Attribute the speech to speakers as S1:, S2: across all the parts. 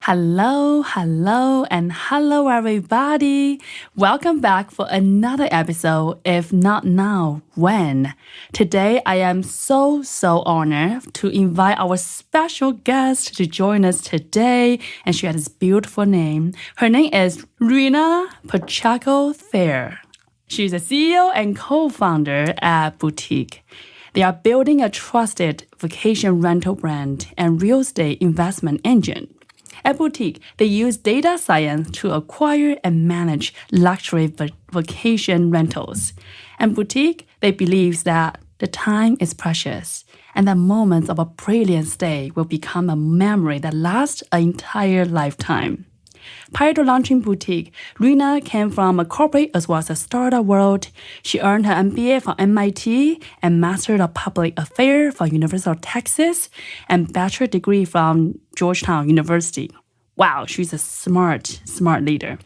S1: Hello, and hello, everybody. Welcome back for another episode. If not now, when? Today, I am so honored to invite our special guest to join us today. And she has this beautiful name. Her name is Rena Pacheco-Theard. She's a CEO and co-founder at Boutiq. They are building a trusted vacation rental brand and real estate investment engine. At Boutiq, they use data science to acquire and manage luxury vacation rentals. And Boutiq, they believe that the time is precious and that moments of a brilliant stay will become a memory that lasts an entire lifetime. Prior to launching Boutiq, Rena came from a corporate as well as a startup world. She earned her MBA from MIT and Master of Public Affairs from University of Texas and bachelor degree from Georgetown University. Wow, she's a smart leader.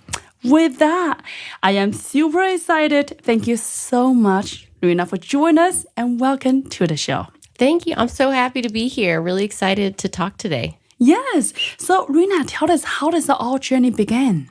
S1: With that, I am super excited. Thank you so much, Rena, for joining us and welcome to the show.
S2: Thank you. I'm so happy to be here. Really excited to talk today.
S1: Yes. So, Rena, tell us, how does the all journey begin?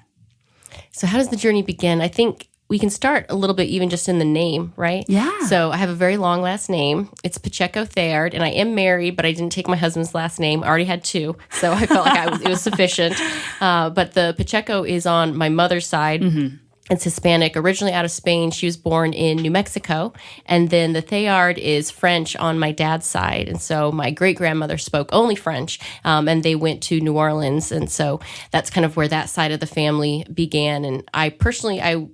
S2: So how does the journey begin? I think we can start a little bit even just in the name, right?
S1: Yeah.
S2: So I have a very long last name. It's Pacheco-Theard, and I am married, but I didn't take my husband's last name. I already had two, so I felt like it was sufficient. But the Pacheco is on my mother's side. Mm-hmm. It's Hispanic, originally out of Spain. She was born in New Mexico. And then the Theard is French on my dad's side. And so my great-grandmother spoke only French, and they went to New Orleans. And so that's kind of where that side of the family began. And I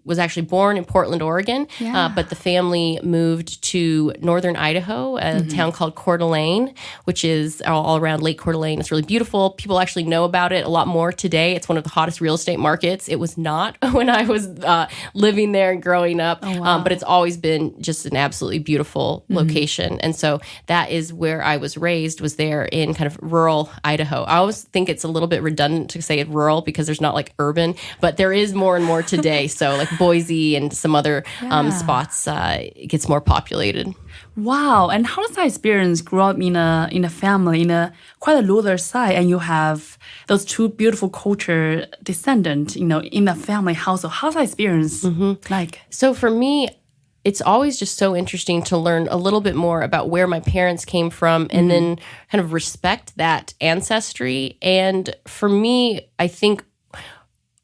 S2: was actually born in Portland, Oregon, but the family moved to northern Idaho, a town called Coeur d'Alene, which is all around Lake Coeur d'Alene. It's really beautiful. People actually know about it a lot more today. It's one of the hottest real estate markets. It was not when I was living there and growing up. Oh, wow. But it's always been just an absolutely beautiful location. And so that is where I was raised, was there in kind of rural Idaho. I always think it's a little bit redundant to say it rural because there's not like urban, but there is more and more today. So like Boise and some other spots, it gets more populated.
S1: Wow. And how does that experience grow up in a family, in a quite a rural side, and you have those two beautiful culture descendants, in the family household? How's that experience like?
S2: So for me, it's always just so interesting to learn a little bit more about where my parents came from and then kind of respect that ancestry. And for me, I think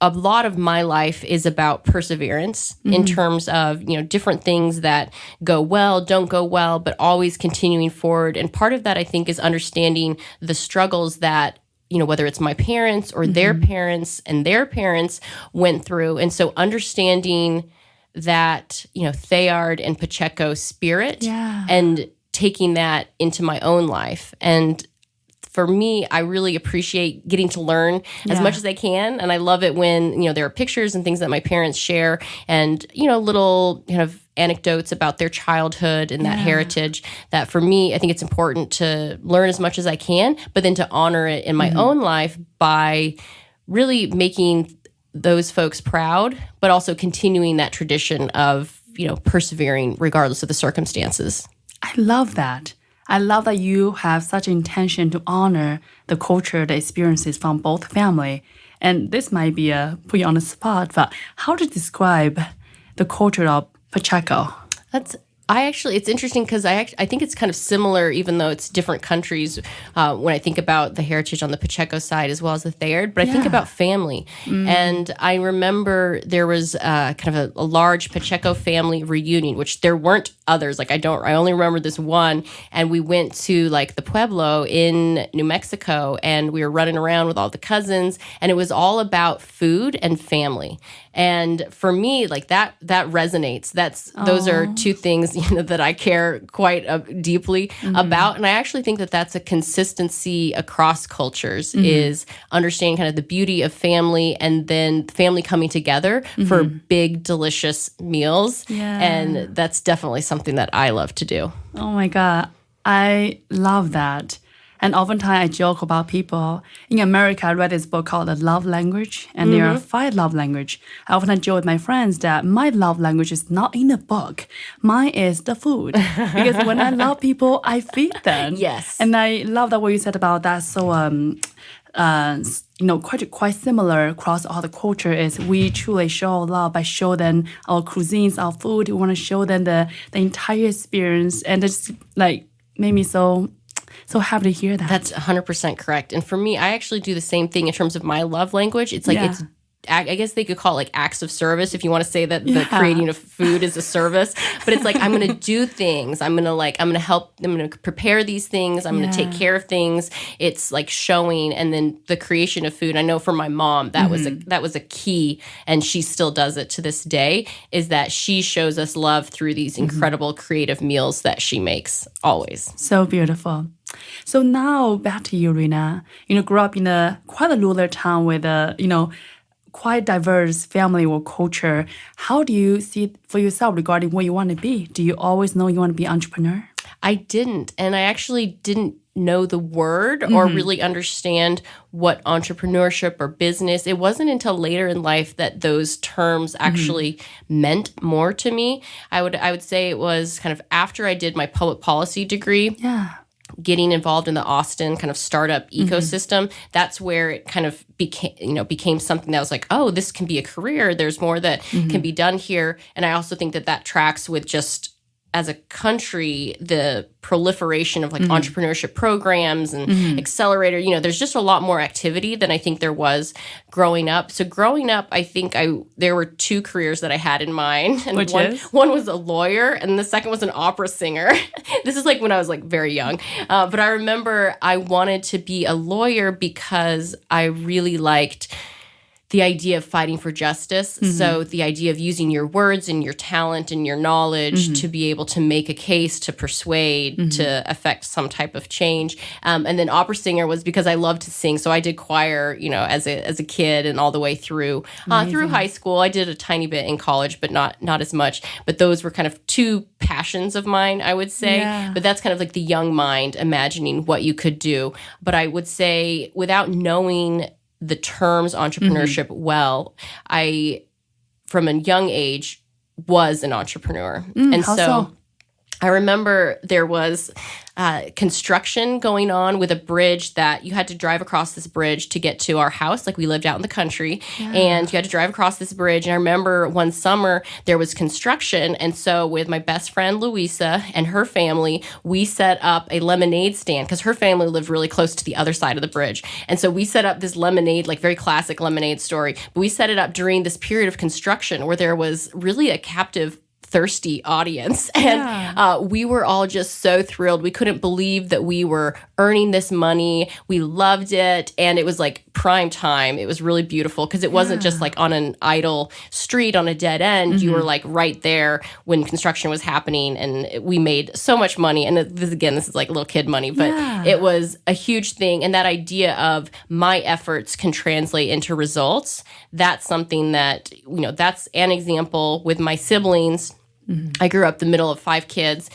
S2: a lot of my life is about perseverance in terms of, different things that go well, don't go well, but always continuing forward. And part of that, I think, is understanding the struggles that, whether it's my parents or their parents and their parents went through. And so understanding that, Theard and Pacheco spirit and taking that into my own life. And for me, I really appreciate getting to learn as much as I can. And I love it when, there are pictures and things that my parents share and, little kind of anecdotes about their childhood and that heritage that for me, I think it's important to learn as much as I can, but then to honor it in my own life by really making those folks proud, but also continuing that tradition of, persevering regardless of the circumstances.
S1: I love that. I love that you have such intention to honor the culture, the experiences from both family. And this might be put you on the spot, but how to describe the culture of Pacheco?
S2: It's interesting because I think it's kind of similar, even though it's different countries, when I think about the heritage on the Pacheco side as well as the Theard, but I think about family. And I remember there was kind of a large Pacheco family reunion, which there weren't others. Like I only remember this one. And we went to like the Pueblo in New Mexico and we were running around with all the cousins and it was all about food and family. And for me, like that resonates. Those are two things, that I care quite deeply about. And I actually think that that's a consistency across cultures is understanding kind of the beauty of family and then family coming together for big, delicious meals. Yeah. And that's definitely something that I love to do.
S1: Oh my God. I love that. And oftentimes I joke about people. In America, I read this book called The Love Language, and there are 5 love languages. I often joke with my friends that my love language is not in the book. Mine is the food. Because when I love people, I feed them.
S2: Yes.
S1: And I love that what you said about that. So quite similar across all the culture is we truly show love by show them our cuisines, our food. We want to show them the entire experience, and it's like made me so happy to hear that.
S2: That's 100% correct. And for me, I actually do the same thing in terms of my love language. It's like it's I guess they could call it like acts of service if you want to say that the creating of food is a service. But it's like I'm going to do things. I'm going to help. I'm going to prepare these things. I'm going to take care of things. It's like showing, and then the creation of food. I know for my mom that was a key, and she still does it to this day. Is that she shows us love through these incredible creative meals that she makes always.
S1: So beautiful. So now back to you, Rena. Grew up in quite a rural town with quite diverse family or culture. How do you see it for yourself regarding what you want to be? Do you always know you want to be an entrepreneur?
S2: I didn't. And I actually didn't know the word or really understand what entrepreneurship or business. It wasn't until later in life that those terms actually meant more to me. I would say it was kind of after I did my public policy degree.
S1: Yeah.
S2: Getting involved in the Austin kind of startup ecosystem, that's where it kind of became something that was like, oh, this can be a career. There's more that can be done here. And I also think that tracks with just as a country, the proliferation of like entrepreneurship programs and accelerator, there's just a lot more activity than I think there was growing up. So growing up, I think there were two careers that I had in mind. And one was a lawyer and the second was an opera singer. This is like when I was like very young. But I remember I wanted to be a lawyer because I really liked the idea of fighting for justice. So the idea of using your words and your talent and your knowledge to be able to make a case, to persuade, to affect some type of change. And then opera singer was because I loved to sing. So I did choir, as a kid and all the way through high school. I did a tiny bit in college, but not as much. But those were kind of two passions of mine, I would say. Yeah. But that's kind of like the young mind imagining what you could do. But I would say without knowing the terms entrepreneurship well, I, from a young age, was an entrepreneur. And so I remember there was construction going on with a bridge that you had to drive across this bridge to get to our house. Like we lived out in the country and you had to drive across this bridge. And I remember one summer there was construction. And so with my best friend, Louisa, and her family, we set up a lemonade stand because her family lived really close to the other side of the bridge. And so we set up this lemonade, like very classic lemonade story. But we set it up during this period of construction where there was really a captive thirsty audience. And we were all just so thrilled. We couldn't believe that we were earning this money. We loved it. And it was like prime time. It was really beautiful because it wasn't just like on an idle street on a dead end. You were like right there when construction was happening. And we made so much money. And this is like little kid money, but it was a huge thing. And that idea of my efforts can translate into results, that's something that, that's an example with my siblings. I grew up the middle of 5 kids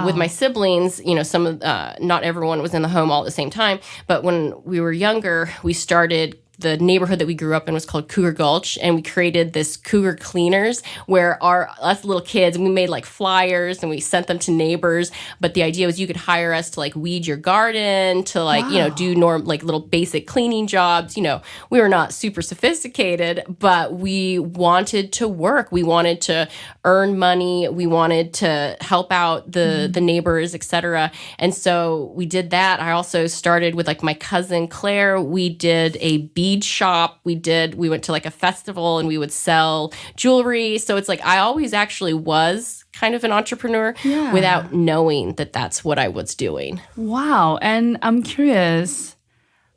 S2: with my siblings. Some of not everyone was in the home all at the same time. But when we were younger, we started. The neighborhood that we grew up in was called Cougar Gulch, and we created this Cougar Cleaners where us little kids, and we made like flyers and we sent them to neighbors. But the idea was you could hire us to like weed your garden, to like, do like little basic cleaning jobs. We were not super sophisticated, but we wanted to work. We wanted to earn money. We wanted to help out the neighbors, etc. And so we did that. I also started with like my cousin Claire. We did a bead shop. We went to like a festival and we would sell jewelry. So it's like I always actually was kind of an entrepreneur without knowing that that's what I was doing.
S1: Wow. And I'm curious,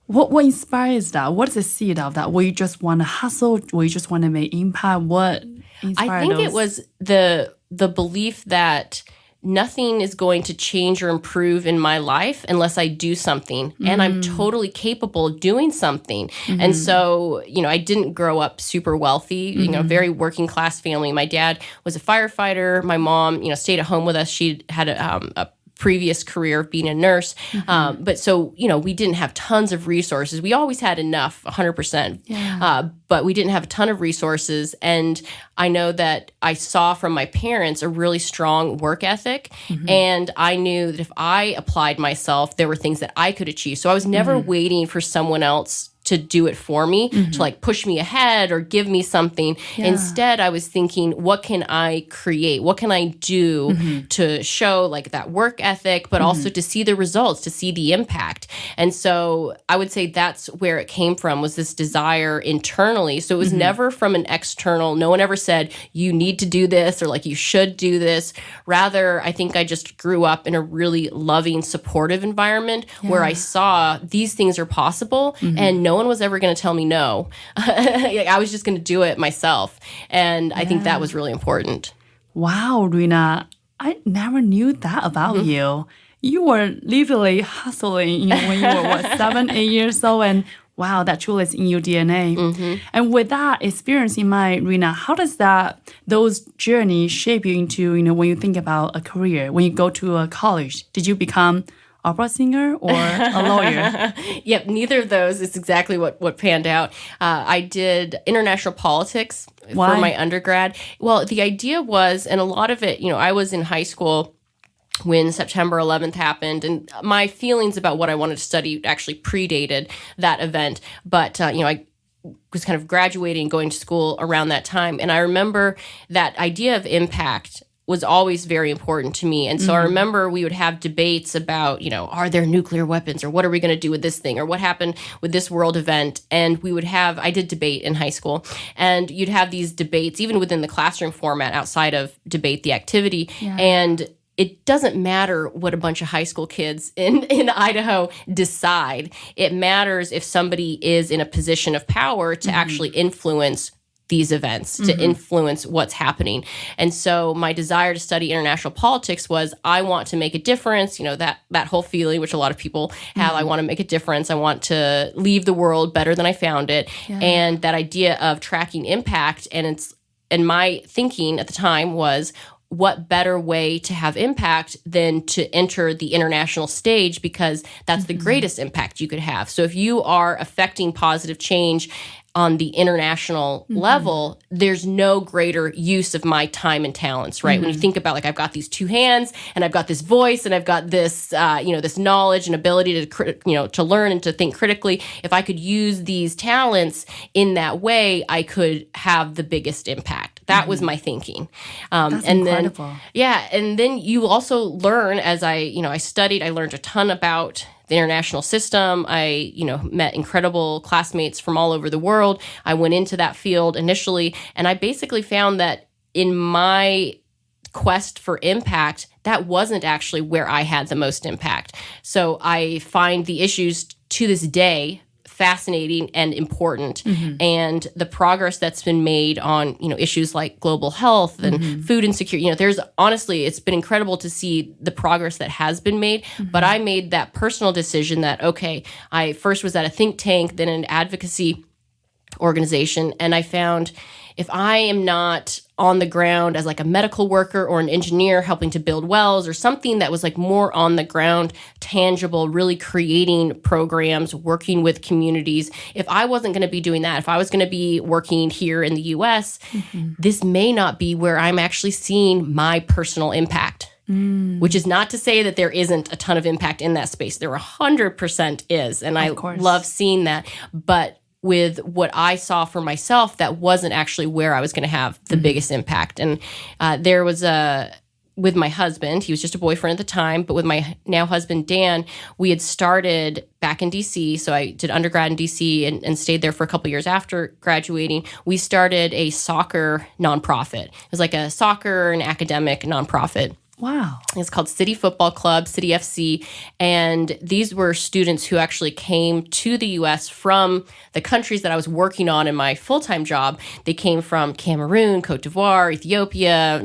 S1: what inspires that? What's the seed of that? Will you just want to hustle? Will you just want to make impact? What inspired
S2: I think it was the belief that nothing is going to change or improve in my life unless I do something. And I'm totally capable of doing something. And so, I didn't grow up super wealthy, very working class family. My dad was a firefighter. My mom, stayed at home with us. She had a previous career of being a nurse. But so, we didn't have tons of resources. We always had enough, 100%. But we didn't have a ton of resources. And I know that I saw from my parents a really strong work ethic. And I knew that if I applied myself, there were things that I could achieve. So I was never waiting for someone else to do it for me, to like push me ahead or give me something. Instead, I was thinking, what can I create? What can I do to show like that work ethic, but also to see the results, to see the impact? And so I would say that's where it came from, was this desire internally. So it was never from an external. No one ever said, you need to do this or like you should do this. Rather, I think I just grew up in a really loving, supportive environment where I saw these things are possible and no one was ever going to tell me no. I was just going to do it myself. And I think that was really important.
S1: Wow, Rena, I never knew that about you. You were literally hustling when you were, 7, 8 years old? And wow, that truly is in your DNA. And with that experience in mind, Rena, how does those journeys shape you into, when you think about a career, when you go to a college? Did you become opera singer or a lawyer?
S2: Yep, neither of those is exactly what panned out. I did international politics for my undergrad. Well, the idea was, and a lot of it, I was in high school when September 11th happened, and my feelings about what I wanted to study actually predated that event. But, I was kind of graduating, going to school around that time. And I remember that idea of impact was always very important to me. And so I remember we would have debates about, are there nuclear weapons, or what are we going to do with this thing, or what happened with this world event? And I did debate in high school, and you'd have these debates, even within the classroom format, outside of debate, the activity. And it doesn't matter what a bunch of high school kids in Idaho decide. It matters if somebody is in a position of power to actually influence these events, to influence what's happening. And so my desire to study international politics was, I want to make a difference, that whole feeling, which a lot of people have, I want to make a difference. I want to leave the world better than I found it. And that idea of tracking impact, and my thinking at the time was, what better way to have impact than to enter the international stage, because that's the greatest impact you could have. So if you are affecting positive change on the international level, there's no greater use of my time and talents, right? When you think about, like, I've got these two hands and I've got this voice and I've got this, this knowledge and ability to learn and to think critically. If I could use these talents in that way, I could have the biggest impact. That was my thinking.
S1: That's incredible.
S2: And then you also learn, as I studied, I learned a ton about the international system. I, met incredible classmates from all over the world. I went into that field initially, and I basically found that in my quest for impact, that wasn't actually where I had the most impact. So I find the issues to this day fascinating and important, and the progress that's been made on issues like global health and food insecurity. There's honestly, it's been incredible to see the progress that has been made. But I made that personal decision that, okay, I first was at a think tank, then an advocacy organization, and I found, if I am not on the ground as like a medical worker or an engineer helping to build wells, or something that was like more on the ground, tangible, really creating programs, working with communities, if I wasn't going to be doing that, if I was going to be working here in the US, this may not be where I'm actually seeing my personal impact. Which is not to say that there isn't a ton of impact in that space. There 100% is, and I love seeing that. But with what I saw for myself, that wasn't actually where I was going to have the biggest impact. And there was with my husband, he was just a boyfriend at the time, but with my now husband, Dan, we had started back in DC. So I did undergrad in DC and stayed there for a couple years after graduating. We started a soccer nonprofit. It was like a soccer and academic nonprofit.
S1: Wow.
S2: It's called City Football Club, City FC. And these were students who actually came to the U.S. from the countries that I was working on in my full-time job. They came from Cameroon, Cote d'Ivoire, Ethiopia,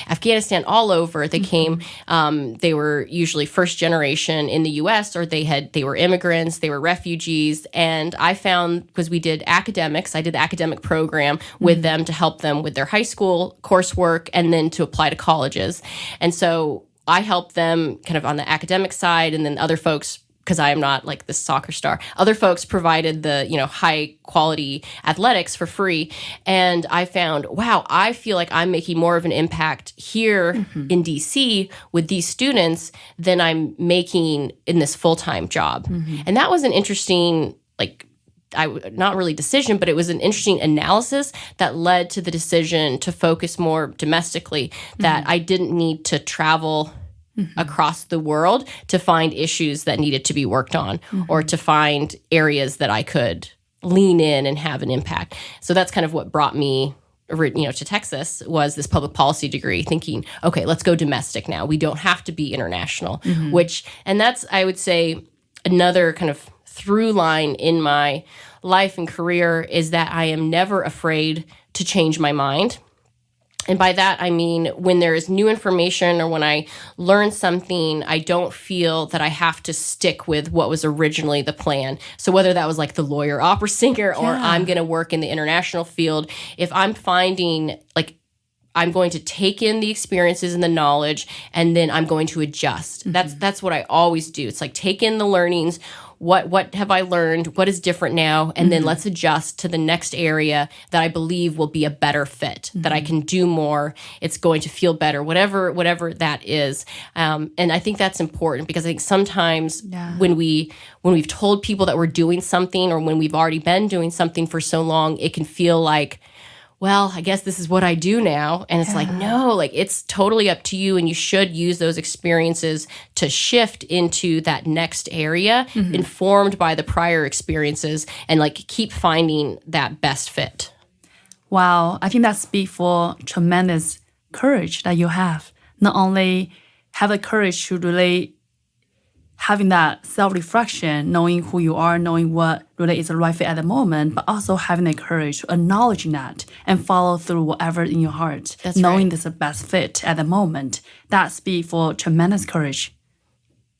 S2: Afghanistan, all over. They came, they were usually first generation in the U.S., or they were immigrants, they were refugees. And I found, because we did academics, I did the academic program with them to help them with their high school coursework and then to apply to colleges. And so I help them kind of on the academic side, and then other folks, because I am not like this soccer star, other folks provided the, high quality athletics for free. And I found, wow, I feel like I'm making more of an impact here in DC with these students than I'm making in this full-time job. And that was an interesting, not really decision, but it was an interesting analysis that led to the decision to focus more domestically, that I didn't need to travel across the world to find issues that needed to be worked on or to find areas that I could lean in and have an impact. So that's kind of what brought me to Texas, was this public policy degree, thinking, okay, let's go domestic now. We don't have to be international, and that's, I would say, another kind of through line in my life and career is that I am never afraid to change my mind. And by that, I mean, when there is new information or when I learn something, I don't feel that I have to stick with what was originally the plan. So whether that was like the lawyer, opera singer, or I'm going to work in the international field, if I'm finding I'm going to take in the experiences and the knowledge, and then I'm going to adjust. That's what I always do. It's like, take in the learnings. What have I learned? What is different now? And then let's adjust to the next area that I believe will be a better fit, that I can do more. It's going to feel better, whatever that is. And I think that's important, because I think sometimes when we've told people that we're doing something, or when we've already been doing something for so long, it can feel like, well, I guess this is what I do now. And it's no, it's totally up to you. And you should use those experiences to shift into that next area, informed by the prior experiences, and keep finding that best fit.
S1: Wow. I think that speaks for tremendous courage that you have. Not only have the courage to really having that self-reflection, knowing who you are, knowing what really is the right fit at the moment, but also having the courage to acknowledge that and follow through whatever in your heart, knowing this is the best fit at the moment. That speaks for tremendous courage.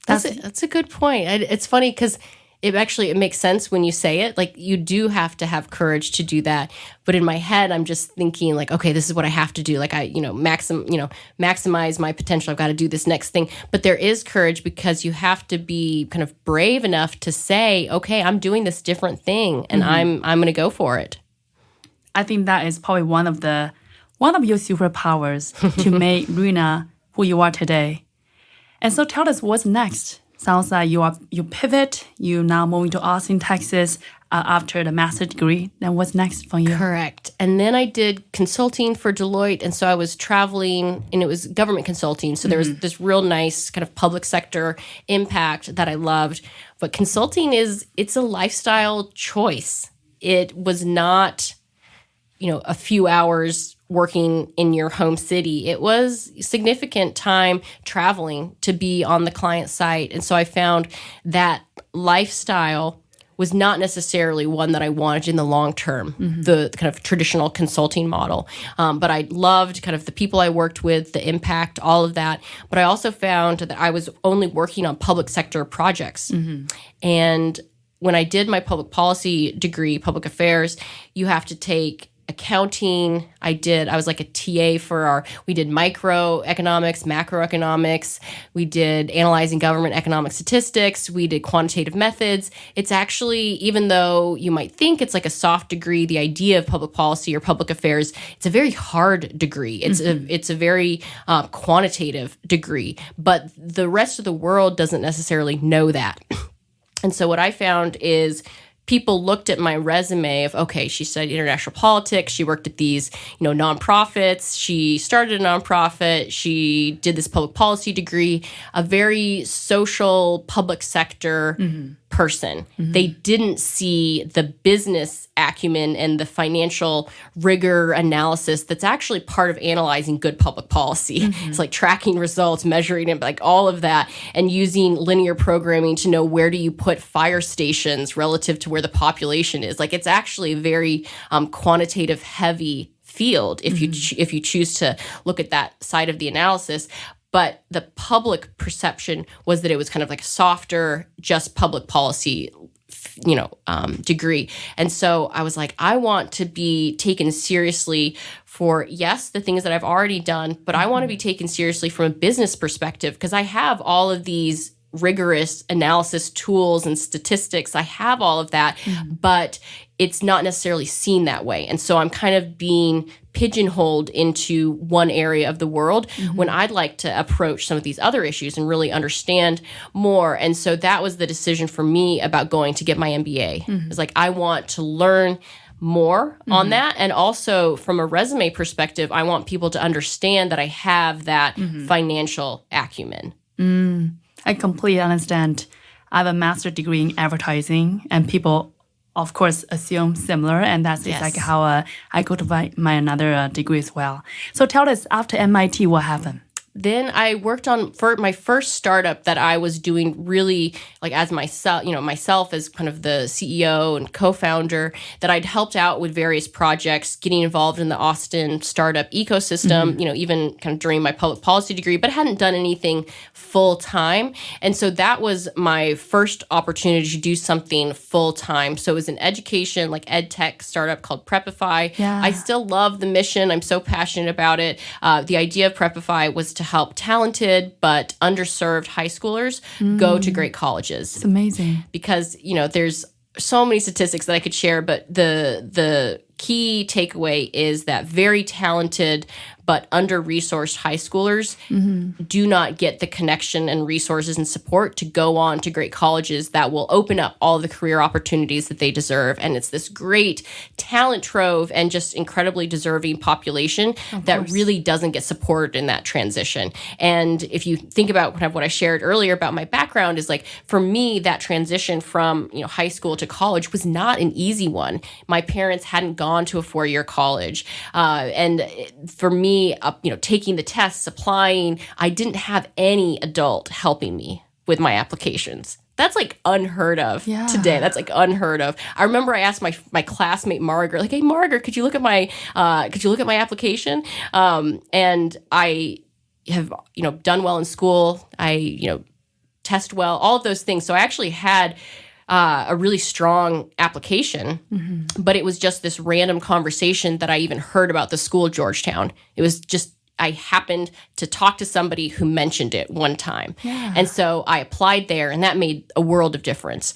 S2: That's a good point. It's funny because it makes sense when you say it. You do have to have courage to do that. But in my head, I'm just thinking okay, this is what I have to do. Maximize my potential. I've got to do this next thing. But there is courage, because you have to be kind of brave enough to say, okay, I'm doing this different thing, and I'm going to go for it.
S1: I think that is probably one of your superpowers to make Rena who you are today. And so tell us what's next. Sounds like you pivot. You now moving to Austin, Texas, after the master's degree. Then what's next for you?
S2: Correct. And then I did consulting for Deloitte, and so I was traveling, and it was government consulting. So there was this real nice kind of public sector impact that I loved. But consulting it's a lifestyle choice. It was not, a few hours working in your home city. It was significant time traveling to be on the client site. And so I found that lifestyle was not necessarily one that I wanted in the long term, the kind of traditional consulting model. But I loved kind of the people I worked with, the impact, all of that. But I also found that I was only working on public sector projects. And when I did my public policy degree, public affairs, you have to take accounting. I was like a TA we did microeconomics, macroeconomics. We did analyzing government economic statistics. We did quantitative methods. It's actually, even though you might think it's like a soft degree, the idea of public policy or public affairs, it's a very hard degree. It's a very quantitative degree, but the rest of the world doesn't necessarily know that. And so what I found is people looked at my resume of, okay, she studied international politics. She worked at these, nonprofits. She started a nonprofit. She did this public policy degree, a very social public sector person. They didn't see the business acumen and the financial rigor analysis that's actually part of analyzing good public policy. It's like tracking results, measuring it, all of that, and using linear programming to know where do you put fire stations relative to where the population is. It's actually a very quantitative heavy field if you choose to look at that side of the analysis. But the public perception was that it was kind of like a softer, just public policy degree. And so I was like, I want to be taken seriously for, yes, the things that I've already done, but I want to be taken seriously from a business perspective because I have all of these rigorous analysis tools and statistics. I have all of that, but it's not necessarily seen that way. And so I'm kind of being pigeonholed into one area of the world when I'd like to approach some of these other issues and really understand more. And so that was the decision for me about going to get my MBA. It's like, I want to learn more on that. And also from a resume perspective, I want people to understand that I have that financial acumen.
S1: I completely understand. I have a master's degree in advertising, and people, of course, assume similar, and that's exactly how I go to my another degree as well. So tell us, after MIT, what happened?
S2: Then I worked on for my first startup that I was doing really like as myself as kind of the CEO and co-founder, that I'd helped out with various projects, getting involved in the Austin startup ecosystem, even kind of during my public policy degree, but hadn't done anything full time. And so that was my first opportunity to do something full time. So it was an education, like ed tech startup called Preppify.
S1: Yeah.
S2: I still love the mission. I'm so passionate about it. The idea of Preppify was to help talented but underserved high schoolers go to great colleges.
S1: It's amazing.
S2: Because, there's so many statistics that I could share, but the key takeaway is that very talented but under-resourced high schoolers do not get the connection and resources and support to go on to great colleges that will open up all the career opportunities that they deserve. And it's this great talent trove and just incredibly deserving population that really doesn't get supported in that transition. And if you think about kind of what I shared earlier about my background, is like, for me, that transition from high school to college was not an easy one. My parents hadn't gone to a 4-year college. And for me, taking the tests, applying, I didn't have any adult helping me with my applications. That's like unheard of today. That's like unheard of. I remember I asked my classmate Margaret, like, "Hey Margaret, could you look at my application?" And I have done well in school. I test well, all of those things. So I actually had a really strong application, but it was just this random conversation that I even heard about the school, Georgetown. It was just, I happened to talk to somebody who mentioned it one time. Yeah. And so I applied there, and that made a world of difference.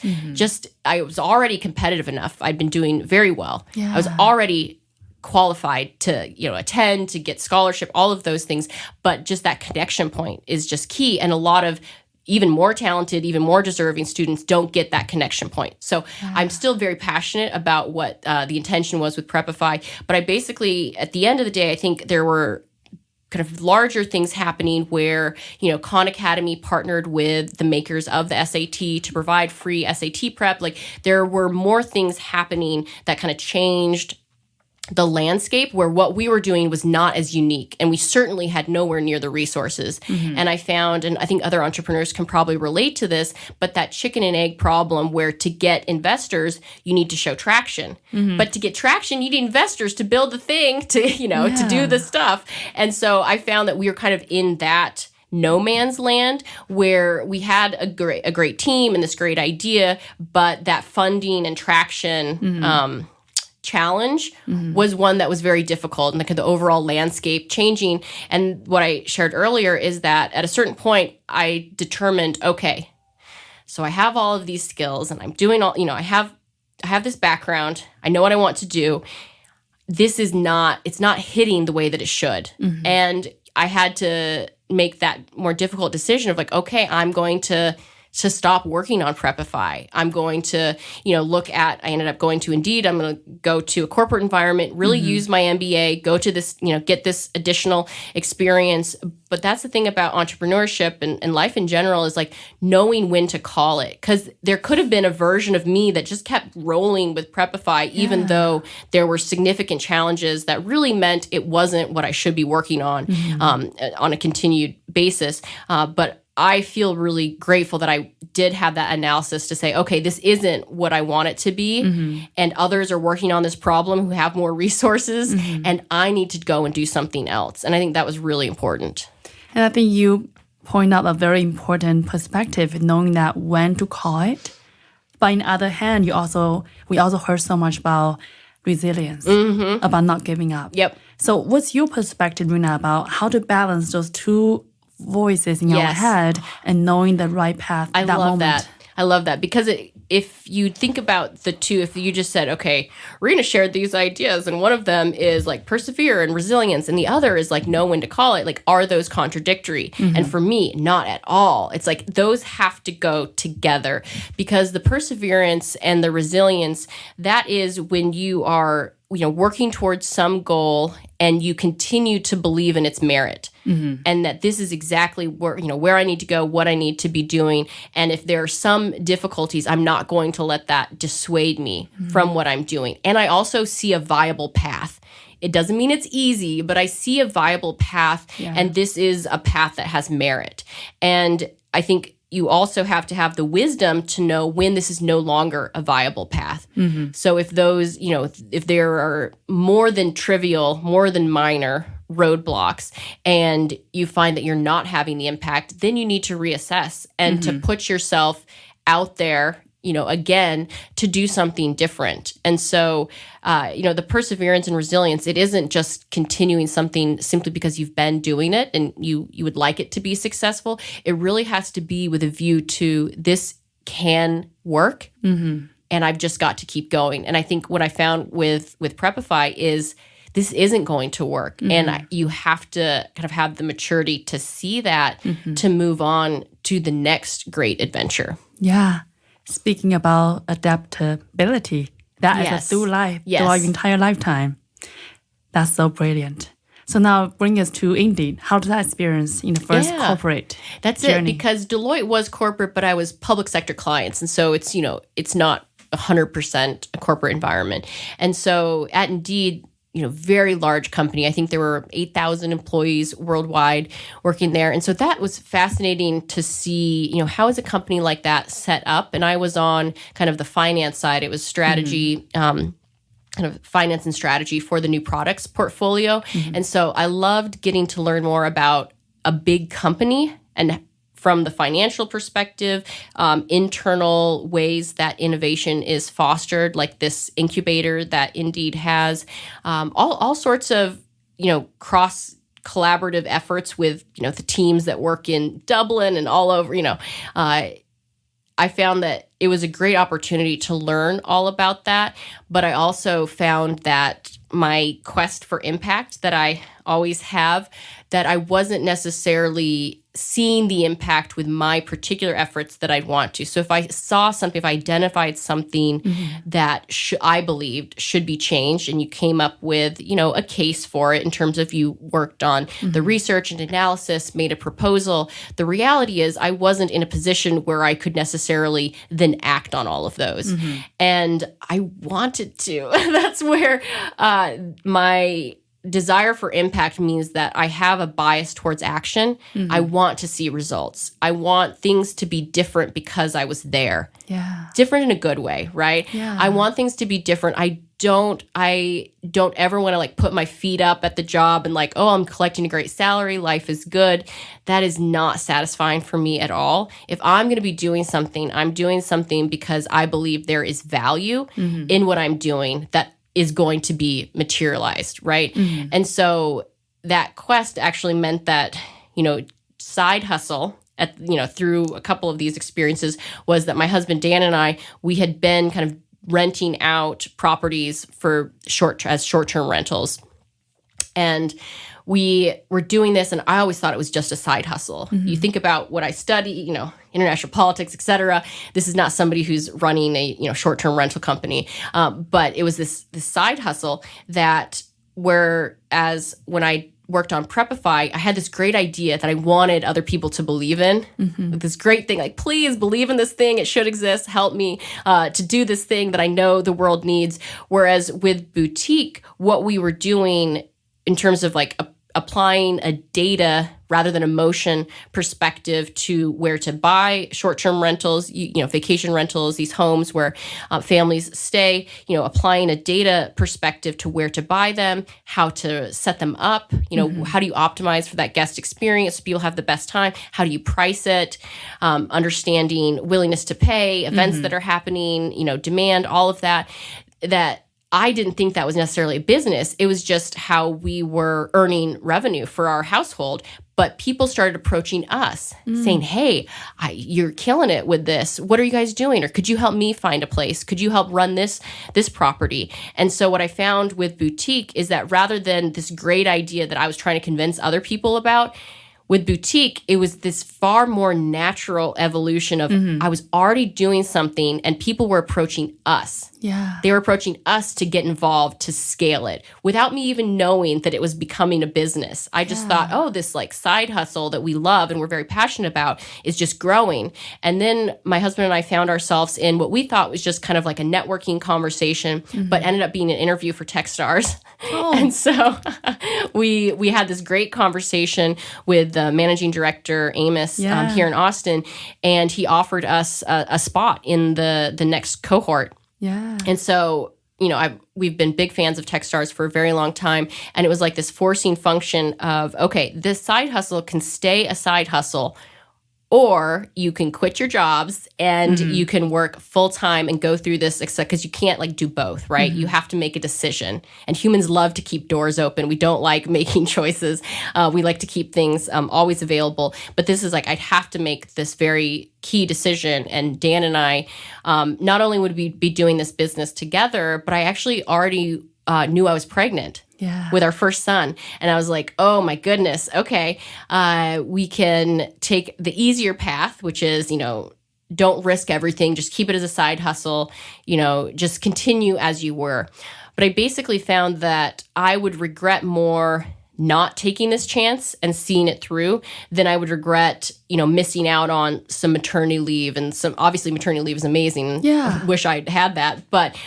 S2: I was already competitive enough. I'd been doing very well. Yeah. I was already qualified to attend, to get scholarship, all of those things. But just that connection point is just key. And a lot of even more talented, even more deserving students don't get that connection point. So I'm still very passionate about what the intention was with Preppify. But I basically, at the end of the day, I think there were kind of larger things happening where, Khan Academy partnered with the makers of the SAT to provide free SAT prep. Like, there were more things happening that kind of changed the landscape, where what we were doing was not as unique, and we certainly had nowhere near the resources. And I found, and I think other entrepreneurs can probably relate to this, but that chicken and egg problem, where to get investors, you need to show traction. But to get traction, you need investors to build the thing, to do the stuff. And so I found that we were kind of in that no man's land, where we had a great team and this great idea, but that funding and traction challenge was one that was very difficult, and the overall landscape changing. And what I shared earlier is that at a certain point, I determined, okay, so I have all of these skills, and I'm doing all, I have this background. I know what I want to do. It's not hitting the way that it should. And I had to make that more difficult decision of like, okay, I'm going to stop working on Preppify. I'm going to, I ended up going to Indeed. I'm going to go to a corporate environment, really use my MBA, go to this, get this additional experience. But that's the thing about entrepreneurship and life in general, is like knowing when to call it. Because there could have been a version of me that just kept rolling with Preppify, even though there were significant challenges that really meant it wasn't what I should be working on a continued basis. But I feel really grateful that I did have that analysis to say, okay, this isn't what I want it to be. And others are working on this problem who have more resources, and I need to go and do something else. And I think that was really important.
S1: And I think you point out a very important perspective, knowing that when to call it. But on the other hand, we also heard so much about resilience, about not giving up.
S2: Yep.
S1: So what's your perspective, Rena, about how to balance those two voices in your head and knowing the right path at that moment?
S2: I love that because if you think about the two, if you just said, okay, Rena shared these ideas and one of them is like persevere and resilience and the other is like know when to call it, like are those contradictory? And for me, not at all. It's like those have to go together because the perseverance and the resilience, that is when you are working towards some goal and you continue to believe in its merit and that this is exactly where I need to go, what I need to be doing. And if there are some difficulties, I'm not going to let that dissuade me from what I'm doing. And I also see a viable path. It doesn't mean it's easy, but I see a viable path and this is a path that has merit. And I think you also have to have the wisdom to know when this is no longer a viable path. So if those, if there are more than trivial, more than minor roadblocks and you find that you're not having the impact, then you need to reassess and to put yourself out there, again, to do something different. And so, the perseverance and resilience, it isn't just continuing something simply because you've been doing it and you would like it to be successful. It really has to be with a view to this can work and I've just got to keep going. And I think what I found with Preppify is this isn't going to work. And you have to kind of have the maturity to see that to move on to the next great adventure.
S1: Yeah. Speaking about adaptability, that is a through life, through our entire lifetime. That's so brilliant. So now bring us to Indeed. How did that experience in the first corporate journey?
S2: It, because Deloitte was corporate, but I was public sector clients. And so it's, it's not 100% a corporate environment. And so at Indeed, very large company. I think there were 8,000 employees worldwide working there. And so that was fascinating to see, how is a company like that set up? And I was on kind of the finance side. It was strategy, kind of finance and strategy for the new products portfolio. And so I loved getting to learn more about a big company and from the financial perspective, internal ways that innovation is fostered, like this incubator that Indeed has, all sorts of, cross collaborative efforts with, the teams that work in Dublin and all over, I found that it was a great opportunity to learn all about that. But I also found that my quest for impact that I always have, that I wasn't necessarily seeing the impact with my particular efforts that I'd want to. So if I saw something, if I identified something that I believed should be changed and you came up with, a case for it in terms of you worked on the research and analysis, made a proposal, the reality is I wasn't in a position where I could necessarily then act on all of those. And I wanted to. That's where my desire for impact means that I have a bias towards action. I want to see results. I want things to be different because I was there.
S1: Yeah.
S2: Different in a good way, right?
S1: Yeah.
S2: I want things to be different. I don't ever want to like put my feet up at the job and like, oh, I'm collecting a great salary. Life is good. That is not satisfying for me at all. If I'm going to be doing something, I'm doing something because I believe there is value in what I'm doing that is going to be materialized, right? And so that quest actually meant that, side hustle at, through a couple of these experiences was that my husband, Dan, and I, we had been kind of renting out properties for short-term rentals. And we were doing this, and I always thought it was just a side hustle. You think about what I study, international politics, et cetera. This is not somebody who's running a short-term rental company, but it was this side hustle that whereas when I worked on Preppify, I had this great idea that I wanted other people to believe in. This great thing, like, please believe in this thing. It should exist. Help me to do this thing that I know the world needs. Whereas with Boutiq, what we were doing in terms of like applying a data rather than emotion perspective to where to buy short-term rentals, vacation rentals, these homes where families stay, applying a data perspective to where to buy them, how to set them up, how do you optimize for that guest experience so people have the best time? How do you price it? Understanding willingness to pay, events that are happening, demand, all of that I didn't think that was necessarily a business. It was just how we were earning revenue for our household. But people started approaching us saying, hey, you're killing it with this. What are you guys doing? Or could you help me find a place? Could you help run this property? And so what I found with Boutiq is that rather than this great idea that I was trying to convince other people about, with Boutiq, it was this far more natural evolution of I was already doing something and people were approaching us.
S1: Yeah.
S2: They were approaching us to get involved, to scale it without me even knowing that it was becoming a business. I just thought, this like side hustle that we love and we're very passionate about is just growing. And then my husband and I found ourselves in what we thought was just kind of like a networking conversation, but ended up being an interview for Techstars.
S1: Oh.
S2: And so we had this great conversation with the managing director, Amos, here in Austin, and he offered us a spot in the next cohort.
S1: Yeah.
S2: And so, we've been big fans of Techstars for a very long time. And it was like this forcing function of, okay, this side hustle can stay a side hustle, or you can quit your jobs and you can work full time and go through this, because you can't like do both, right? You have to make a decision. And humans love to keep doors open. We don't like making choices. We like to keep things always available. But this is like, I'd have to make this very key decision. And Dan and I, not only would we be doing this business together, but I actually already knew I was pregnant. With our first son. And I was like, oh my goodness, okay, we can take the easier path, which is, don't risk everything, just keep it as a side hustle, just continue as you were. But I basically found that I would regret more not taking this chance and seeing it through than I would regret, missing out on some maternity leave. And obviously maternity leave is amazing.
S1: Yeah.
S2: I wish I'd had that. But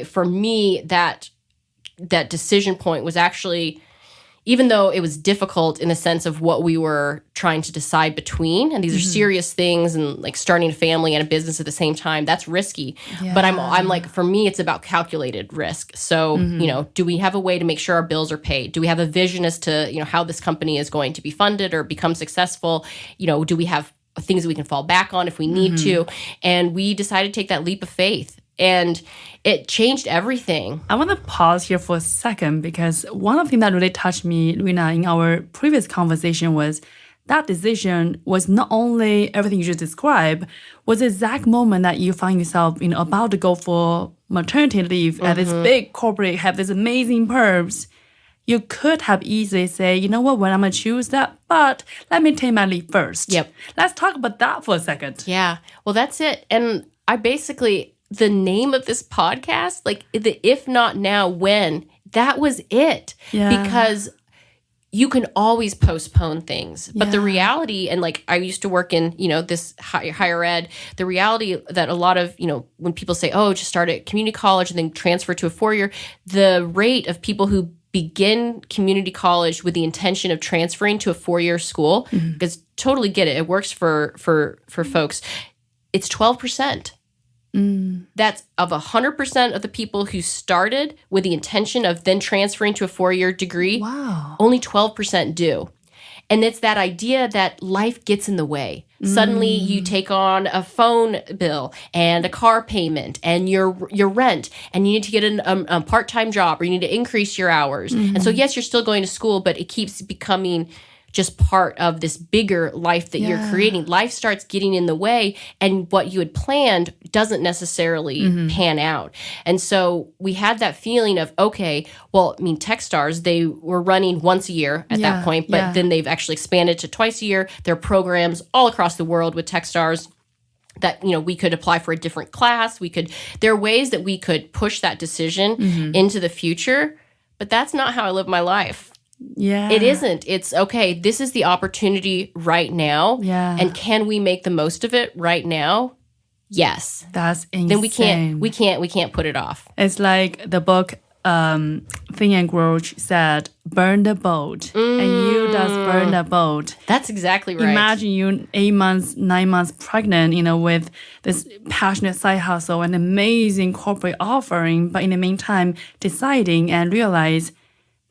S2: for me, that decision point was actually, even though it was difficult in the sense of what we were trying to decide between, and these are serious things, and like starting a family and a business at the same time, that's risky. Yeah. But I'm like, for me, it's about calculated risk. So, do we have a way to make sure our bills are paid? Do we have a vision as to, how this company is going to be funded or become successful? Do we have things that we can fall back on if we need to? And we decided to take that leap of faith. And it changed everything.
S1: I want to pause here for a second, because one of the things that really touched me, Rena, in our previous conversation was that decision was not only everything you just described, was the exact moment that you find yourself, about to go for maternity leave at this big corporate, have this amazing perks. You could have easily say, you know what, when I'm going to choose that, but let me take my leave first.
S2: Yep.
S1: Let's talk about that for a second.
S2: Yeah. Well, that's it. And I basically, the name of this podcast, like the if not now, when, that was it.
S1: Yeah.
S2: Because you can always postpone things. But the reality, and like I used to work in, this higher ed, the reality that a lot of, when people say, oh, just start at community college and then transfer to a 4-year, the rate of people who begin community college with the intention of transferring to a 4-year school, because totally get it, it works for folks, it's 12%. That's of 100% of the people who started with the intention of then transferring to a 4-year degree.
S1: Wow.
S2: Only 12% do. And it's that idea that life gets in the way. Suddenly you take on a phone bill and a car payment and your rent, and you need to get a part-time job, or you need to increase your hours. And so yes, you're still going to school, but it keeps becoming just part of this bigger life that you're creating. Life starts getting in the way, and what you had planned doesn't necessarily pan out. And so we had that feeling of, okay, well, Techstars, they were running once a year at that point, but then they've actually expanded to twice a year. There are programs all across the world with Techstars that, we could apply for a different class. There are ways that we could push that decision into the future, but that's not how I live my life.
S1: Yeah.
S2: It isn't. It's okay, this is the opportunity right now.
S1: Yeah.
S2: And can we make the most of it right now? Yes.
S1: That's insane.
S2: Then we can't put it off.
S1: It's like the book Think and Grow said, burn the boat. And you just burn the boat.
S2: That's exactly right.
S1: Imagine you 8 months, 9 months pregnant, with this passionate side hustle and amazing corporate offering. But in the meantime, deciding and realize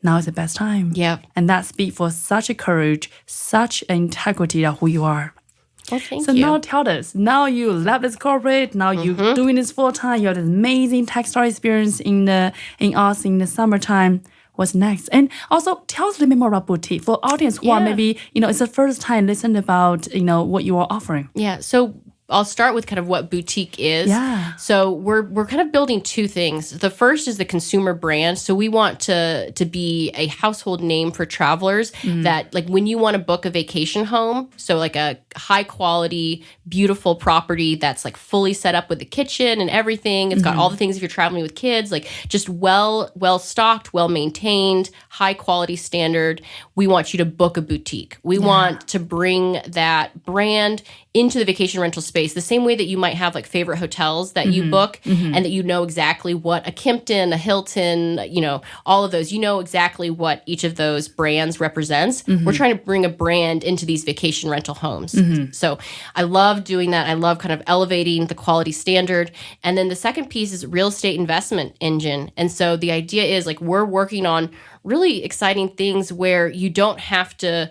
S1: now is the best time.
S2: Yeah.
S1: And that speaks for such a courage, such an integrity of who you are.
S2: Well, thank
S1: so
S2: you.
S1: now tell us, now you left this corporate, now you're doing this full time, you have this amazing textile experience in us in the summertime. What's next? And also tell us a little bit more about Boutique for audience who are maybe, it's the first time listen about, what you are offering.
S2: Yeah. So I'll start with kind of what Boutique is.
S1: Yeah.
S2: So we're kind of building two things. The first is the consumer brand. So we want to be a household name for travelers that, like, when you want to book a vacation home, so like a high quality, beautiful property that's like fully set up with the kitchen and everything. It's got all the things if you're traveling with kids, like just well stocked, well maintained, high quality standard. We want you to book a Boutique. We want to bring that brand into the vacation rental space, the same way that you might have like favorite hotels that you book and that you know exactly what a Kimpton, a Hilton, all of those, exactly what each of those brands represents. We're trying to bring a brand into these vacation rental homes. So I love doing that. I love kind of elevating the quality standard. And then the second piece is real estate investment engine. And so the idea is like we're working on really exciting things where you don't have to,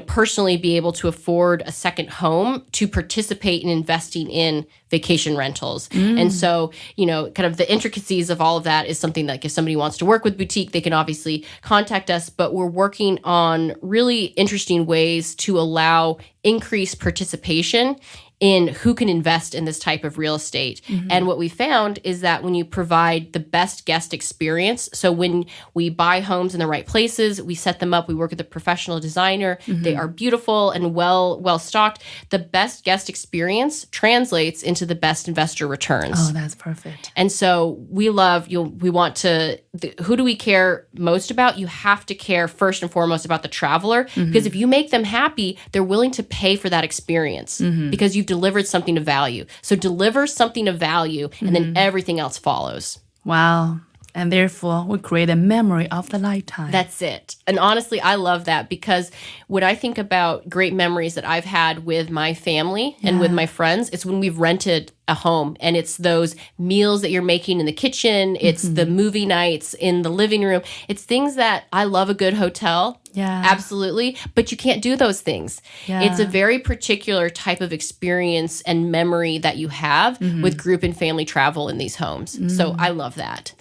S2: personally be able to afford a second home to participate in investing in vacation rentals. And so, kind of the intricacies of all of that is something that if somebody wants to work with Boutique, they can obviously contact us, but we're working on really interesting ways to allow increased participation in who can invest in this type of real estate. And what we found is that when you provide the best guest experience, so when we buy homes in the right places, we set them up, we work with a professional designer, they are beautiful and well stocked, the best guest experience translates into the best investor returns.
S1: Oh, that's perfect.
S2: And so we love, we want to, who do we care most about? You have to care first and foremost about the traveler, because if you make them happy, they're willing to pay for that experience because you've delivered something of value. So deliver something of value and then everything else follows.
S1: Wow. And therefore, we create a memory of the lifetime.
S2: That's it. And honestly, I love that because when I think about great memories that I've had with my family and with my friends, it's when we've rented a home and it's those meals that you're making in the kitchen. It's the movie nights in the living room. It's things that I love a good hotel.
S1: Yeah.
S2: Absolutely. But you can't do those things.
S1: Yeah.
S2: It's a very particular type of experience and memory that you have with group and family travel in these homes. So I love that.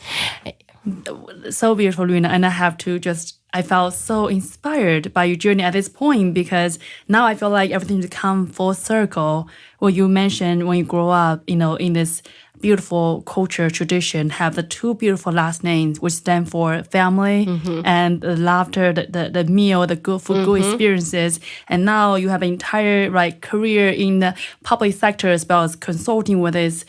S1: So beautiful, Rena. And I felt so inspired by your journey at this point because now I feel like everything's come full circle. What you mentioned when you grow up, in this beautiful culture tradition, have the two beautiful last names, which stand for family and the laughter, the meal, the good food, good experiences. And now you have an entire career in the public sector as well as consulting with this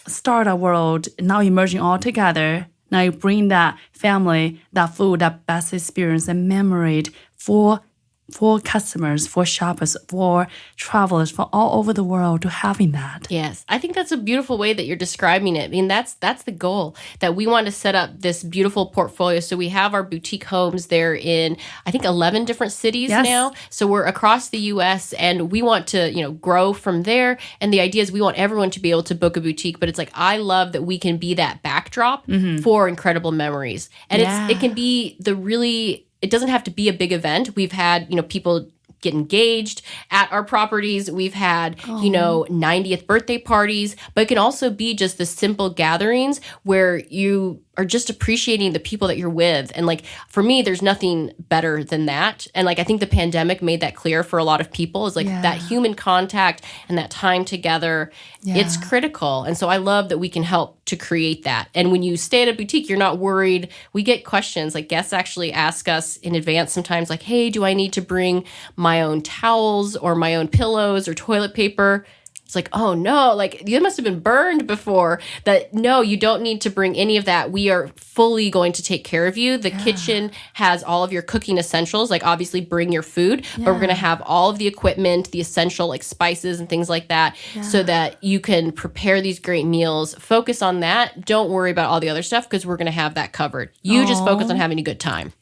S1: startup world, now emerging all together. Now you bring that family, that food, that best experience and memory for customers, for shoppers, for travelers from all over the world to having that.
S2: Yes. I think that's a beautiful way that you're describing it. I mean, that's the goal, that we want to set up this beautiful portfolio. So we have our boutique homes there in, I think, 11 different cities now. So we're across the U.S. and we want to, grow from there. And the idea is we want everyone to be able to book a boutique, but it's like, I love that we can be that backdrop for incredible memories. And it can be it doesn't have to be a big event. We've had, people get engaged at our properties. We've had, 90th birthday parties, but it can also be just the simple gatherings where you are just appreciating the people that you're with. And for me, there's nothing better than that. And I think the pandemic made that clear for a lot of people is that human contact and that time together, it's critical. And so I love that we can help to create that. And when you stay at a boutique, you're not worried. We get questions, guests actually ask us in advance sometimes hey, do I need to bring my own towels or my own pillows or toilet paper? It's like, oh no, like you must have been burned before. That no, you don't need to bring any of that. We are fully going to take care of you. The kitchen has all of your cooking essentials, like obviously bring your food, but we're going to have all of the equipment, the essential like spices and things like that, so that you can prepare these great meals. Focus on that. Don't worry about all the other stuff because we're going to have that covered. You just focus on having a good time.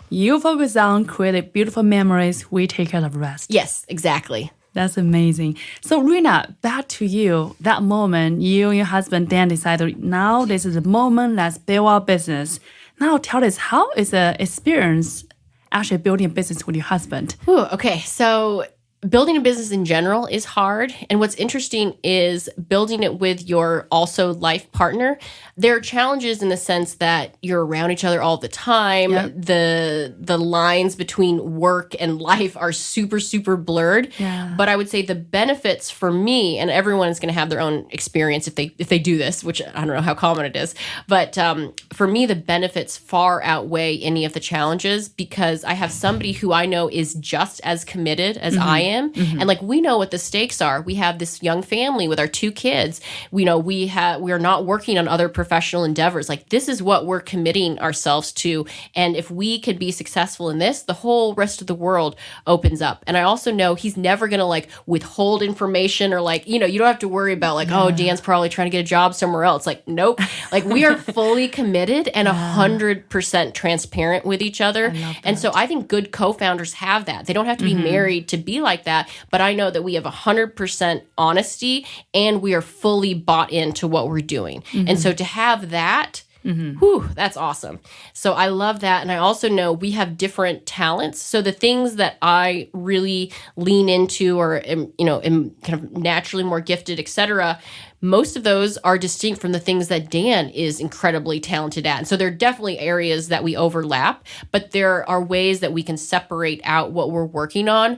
S1: You focus on creating beautiful memories. We take care of the rest.
S2: Yes, exactly.
S1: That's amazing. So, Rena, back to you. That moment, you and your husband, Dan, decided, now this is the moment, let's build our business. Now, tell us, how is the experience actually building a business with your husband?
S2: Ooh, okay, so building a business in general is hard. And what's interesting is building it with your also life partner. There are challenges in the sense that you're around each other all the time.
S1: Yep.
S2: The lines between work and life are super, super blurred.
S1: Yeah.
S2: But I would say the benefits for me, and everyone is going to have their own experience if they do this, which I don't know how common it is. But for me, the benefits far outweigh any of the challenges because I have somebody who I know is just as committed as I am. And like, we know what the stakes are. We have this young family with our 2 kids. We know we are not working on other professional endeavors. Like, this is what we're committing ourselves to. And if we could be successful in this, the whole rest of the world opens up. And I also know he's never going to like withhold information or like, you don't have to worry about like, oh, Dan's probably trying to get a job somewhere else. Like, nope. Like, we are fully committed and 100% transparent with each other. And so I think good co-founders have that. They don't have to be married to be like that, but I know that we have 100% honesty and we are fully bought into what we're doing. And so to have that, whew, that's awesome. So I love that. And I also know we have different talents. So the things that I really lean into or am kind of naturally more gifted, et cetera, most of those are distinct from the things that Dan is incredibly talented at. And so there are definitely areas that we overlap, but there are ways that we can separate out what we're working on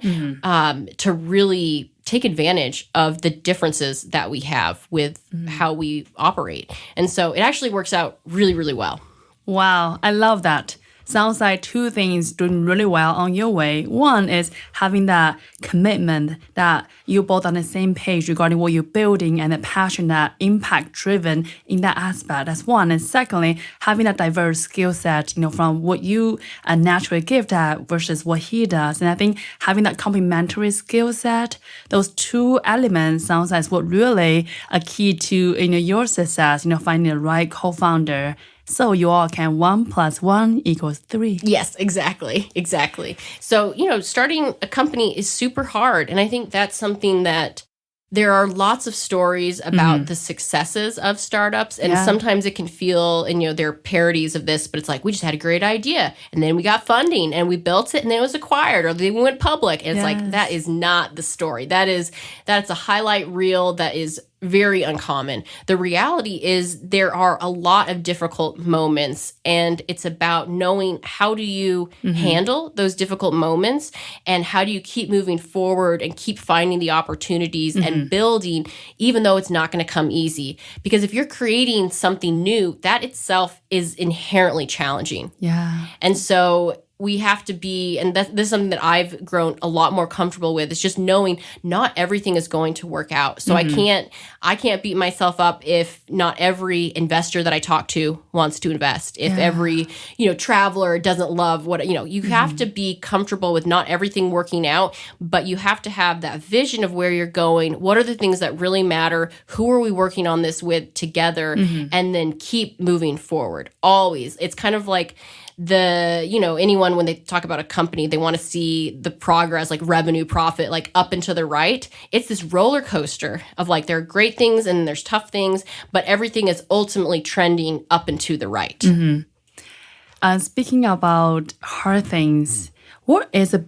S2: to really take advantage of the differences that we have with how we operate. And so it actually works out really, really well.
S1: Wow, I love that. Sounds like 2 things doing really well on your way. One is having that commitment that you both on the same page regarding what you're building and the passion that impact-driven in that aspect. That's one. And secondly, having that diverse skill set, from what you are naturally gifted at versus what he does. And I think having that complementary skill set, those 2 elements sounds like what really are key to your success, finding the right co-founder. So you all can 1 + 1 = 3.
S2: Yes, exactly. So, starting a company is super hard. And I think that's something that there are lots of stories about the successes of startups. And sometimes it can feel, and there are parodies of this, but it's like, we just had a great idea. And then we got funding and we built it and then it was acquired or then we went public. And it's like, that is not the story. That's a highlight reel that is very uncommon. The reality is there are a lot of difficult moments and it's about knowing how do you handle those difficult moments and how do you keep moving forward and keep finding the opportunities and building, even though it's not going to come easy. Because if you're creating something new, that itself is inherently challenging.
S1: Yeah.
S2: And so we have to be, and this is something that I've grown a lot more comfortable with, is just knowing not everything is going to work out. So I can't beat myself up if not every investor that I talk to wants to invest. If every, traveler doesn't love what, you have to be comfortable with not everything working out, but you have to have that vision of where you're going. What are the things that really matter? Who are we working on this with together? And then keep moving forward. Always. It's kind of like anyone when they talk about a company, they want to see the progress, like revenue, profit, like up and to the right. It's this roller coaster of like, there are great things and there's tough things, but everything is ultimately trending up and to the right.
S1: Speaking about hard things, what is the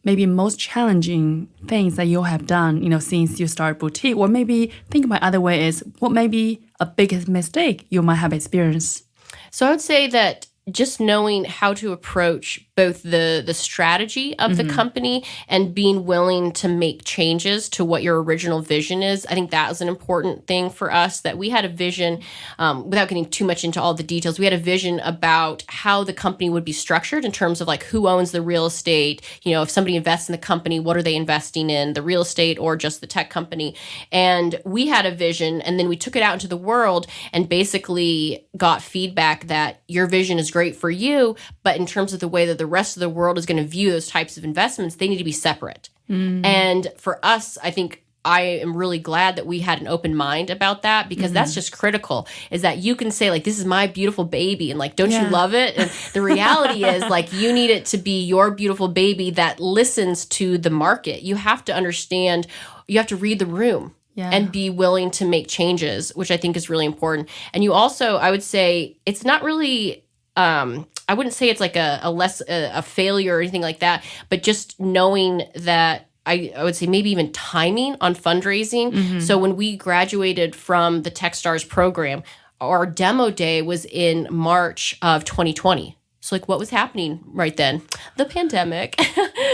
S1: maybe most challenging things that you have done, since you started Boutiq? Or maybe think about other way is what may be a biggest mistake you might have experienced?
S2: So I would say that just knowing how to approach both the strategy of the company and being willing to make changes to what your original vision is. I think that was an important thing for us, that we had a vision, without getting too much into all the details, we had a vision about how the company would be structured in terms of like who owns the real estate. If somebody invests in the company, what are they investing in, the real estate or just the tech company? And we had a vision, and then we took it out into the world and basically got feedback that your vision is great for you, but in terms of the way that the rest of the world is going to view those types of investments, they need to be separate. And for us, I think I am really glad that we had an open mind about that, because that's just critical, is that you can say like, this is my beautiful baby, and like, don't you love it? And the reality is like, you need it to be your beautiful baby that listens to the market. You have to understand, you have to read the room. And be willing to make changes, which I think is really important. And you also, I would say, it's not really, I wouldn't say it's like a failure or anything like that, but just knowing that I would say maybe even timing on fundraising. So when we graduated from the TechStars program, our demo day was in March of 2020. So like, what was happening right then? The pandemic.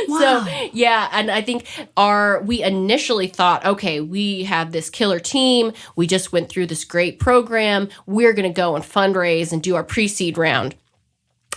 S1: Wow.
S2: So yeah, and I think we initially thought, okay, we have this killer team. We just went through this great program. We're going to go and fundraise and do our pre-seed round.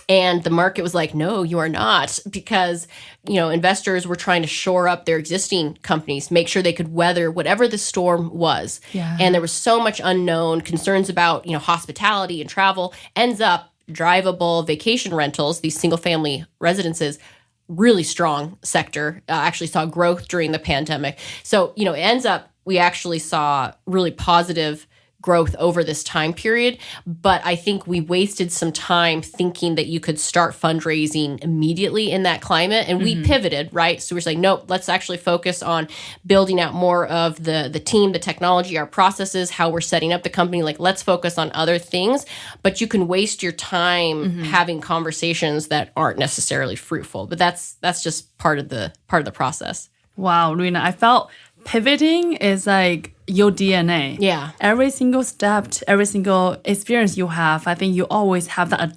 S2: And the market was like, no, you are not, because, investors were trying to shore up their existing companies, make sure they could weather whatever the storm was. And there was so much unknown, concerns about, hospitality and travel. Ends up drivable vacation rentals, these single family residences, really strong sector, actually saw growth during the pandemic. So, it ends up, we actually saw really positive growth over this time period. But I think we wasted some time thinking that you could start fundraising immediately in that climate. And we pivoted, right? So we're saying, nope, let's actually focus on building out more of the team, the technology, our processes, how we're setting up the company. Like, let's focus on other things. But you can waste your time having conversations that aren't necessarily fruitful. But that's just part of the process.
S1: Wow, Rena, I felt pivoting is like your DNA.
S2: Yeah.
S1: Every single step, every single experience you have, I think you always have that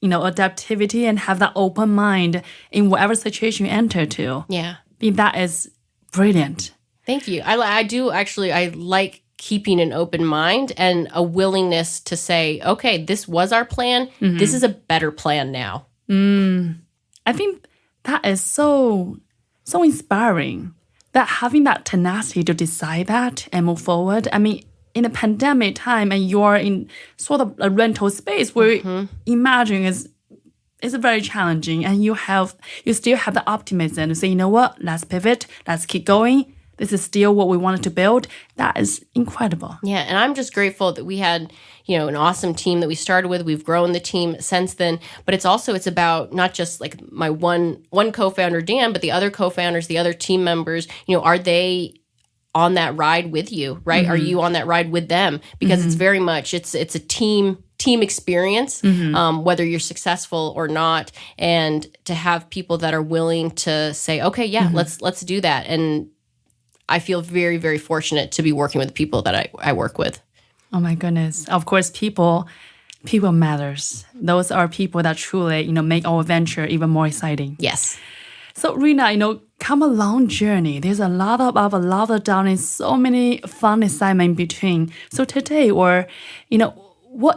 S1: adaptivity and have that open mind in whatever situation you enter to.
S2: Yeah.
S1: I think that is brilliant.
S2: Thank you. I do actually, I like keeping an open mind and a willingness to say, okay, this was our plan. This is a better plan now.
S1: I think that is so inspiring. That having that tenacity to decide that and move forward. I mean, in a pandemic time, and you're in sort of a rental space where imagine is very challenging, and you still have the optimism to say, you know what, let's pivot, let's keep going. This is still what we wanted to build. That is incredible.
S2: Yeah, and I'm just grateful that we had, an awesome team that we started with. We've grown the team since then. But it's about not just like my one co-founder, Dan, but the other co-founders, the other team members, are they on that ride with you, right? Are you on that ride with them? Because it's very much, it's a team experience, whether you're successful or not. And to have people that are willing to say, okay, yeah, let's do that. And I feel very, very fortunate to be working with the people that I work with.
S1: Oh my goodness. Of course, people matters. Those are people that truly, make our venture even more exciting.
S2: Yes.
S1: So Rena, come a long journey. There's a lot of up, a lot of down, and so many fun assignments in between. So today, what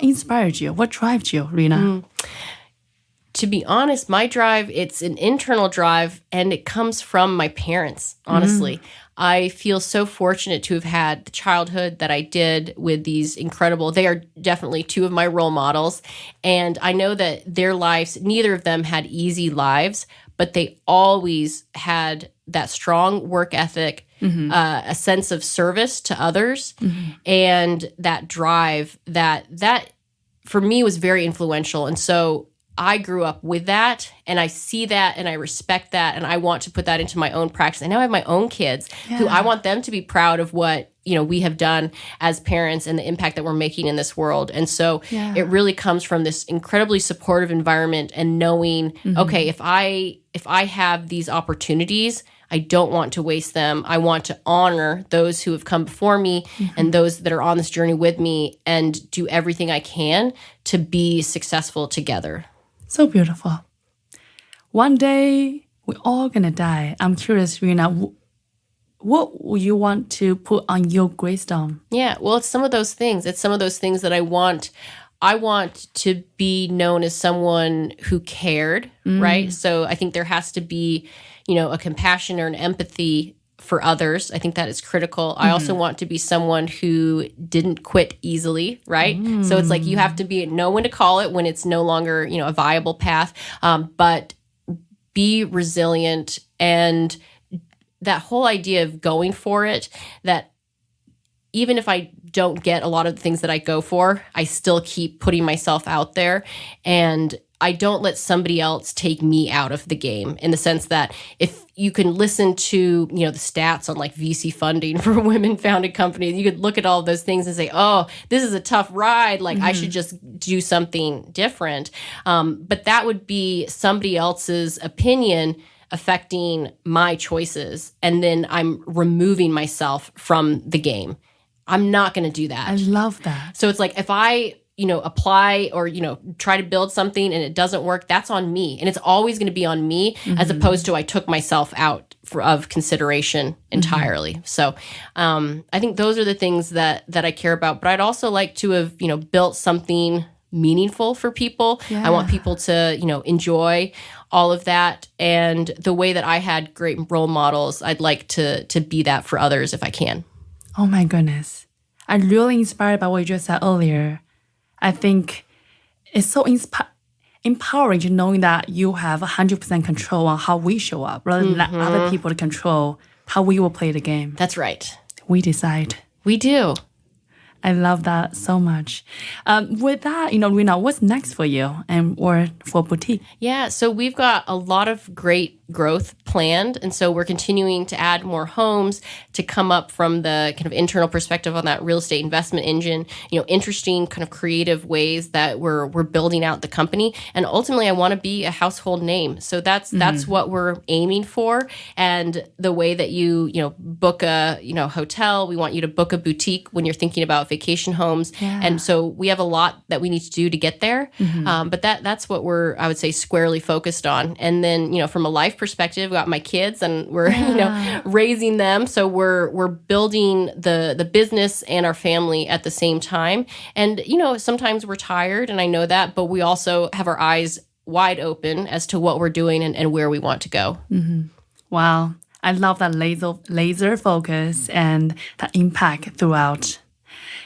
S1: inspired you? What drives you, Rena?
S2: To be honest, my drive, it's an internal drive, and it comes from my parents, honestly. I feel so fortunate to have had the childhood that I did with these incredible, they are definitely two of my role models. And I know that their lives, neither of them had easy lives, but they always had that strong work ethic, a sense of service to others, and that drive that for me was very influential. And so I grew up with that, and I see that, and I respect that, and I want to put that into my own practice. And now I have my own kids who I want them to be proud of what we have done as parents and the impact that we're making in this world. And so it really comes from this incredibly supportive environment and knowing, okay, if I have these opportunities, I don't want to waste them. I want to honor those who have come before me and those that are on this journey with me, and do everything I can to be successful together.
S1: So beautiful. one day we're all gonna die. I'm curious, Rena, what would you want to put on your gravestone?
S2: Yeah, well, it's some of those things. It's some of those things that I want. I want to be known as someone who cared, right? So I think there has to be, a compassion or an empathy for others. I think that is critical. I also want to be someone who didn't quit easily, right? So it's like you have to know when to call it when it's no longer, a viable path, but be resilient. And that whole idea of going for it, that even if I don't get a lot of the things that I go for, I still keep putting myself out there, and I don't let somebody else take me out of the game, in the sense that if you can listen to, the stats on like VC funding for women-founded companies, you could look at all of those things and say, oh, this is a tough ride. Like I should just do something different. But that would be somebody else's opinion affecting my choices. And then I'm removing myself from the game. I'm not going to do that.
S1: I love that.
S2: So it's like if I, apply or, try to build something and it doesn't work, that's on me. And it's always going to be on me, as opposed to I took myself out of consideration entirely. So I think those are the things that I care about. But I'd also like to have, built something meaningful for people. Yeah. I want people to, enjoy all of that. And the way that I had great role models, I'd like to be that for others if I can.
S1: Oh my goodness. I'm really inspired by what you just said earlier. I think it's so empowering to knowing that you have 100% control on how we show up, rather than let other people to control how we will play the game.
S2: That's right.
S1: We decide.
S2: We do.
S1: I love that so much. With that, Rena, what's next for you or for Boutiq?
S2: Yeah, so we've got a lot of great growth planned. And so we're continuing to add more homes to come up from the kind of internal perspective on that real estate investment engine, interesting kind of creative ways that we're building out the company. And ultimately, I want to be a household name. So that's what we're aiming for. And the way that you book a, hotel, we want you to book a boutique when you're thinking about vacation homes. Yeah. And so we have a lot that we need to do to get there. But that's what we're, I would say, squarely focused on. And then, from a life perspective, we got my kids and we're, raising them. So we're building the business and our family at the same time. And, sometimes we're tired, and I know that, but we also have our eyes wide open as to what we're doing and where we want to go.
S1: Wow. I love that laser focus and that impact throughout.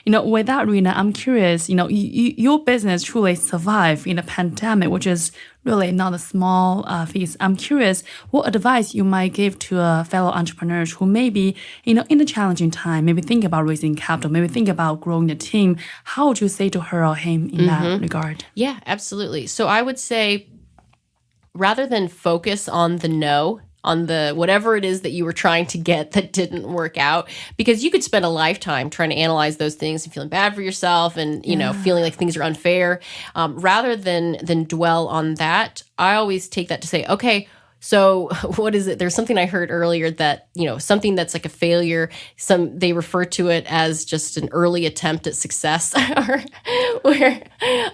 S1: With that, Rena, I'm curious, your business truly survived in a pandemic, which is really not a small feat. I'm curious what advice you might give to fellow entrepreneurs who may be, in a challenging time, maybe think about raising capital, maybe think about growing the team. How would you say to her or him in that regard?
S2: Yeah, absolutely. So I would say, rather than focus on the no, on the whatever it is that you were trying to get that didn't work out, because you could spend a lifetime trying to analyze those things and feeling bad for yourself and, feeling like things are unfair. Rather than dwell on that, I always take that to say, okay, so what is it? There's something I heard earlier that, something that's like a failure, they refer to it as just an early attempt at success, where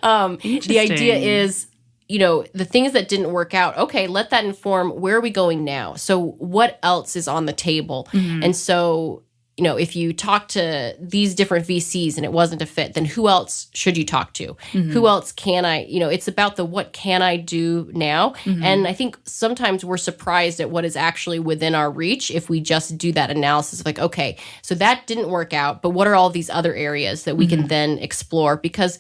S2: the idea is, the things that didn't work out, okay, let that inform where are we going now? So what else is on the table? And so, if you talk to these different VCs and it wasn't a fit, then who else should you talk to? Who else can I, it's about the what can I do now? And I think sometimes we're surprised at what is actually within our reach if we just do that analysis of like, okay, so that didn't work out, but what are all these other areas that we can then explore? Because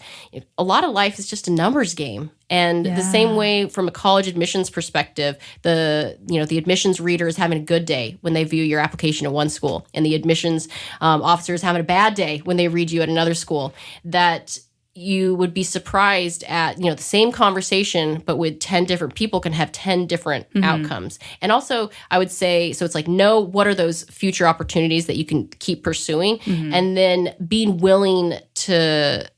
S2: a lot of life is just a numbers game. And the same way from a college admissions perspective, the admissions reader is having a good day when they view your application at one school, and the admissions officer is having a bad day when they read you at another school. That you would be surprised at, the same conversation, but with 10 different people can have 10 different outcomes. And also, I would say, so it's like, know what are those future opportunities that you can keep pursuing, and then being willing to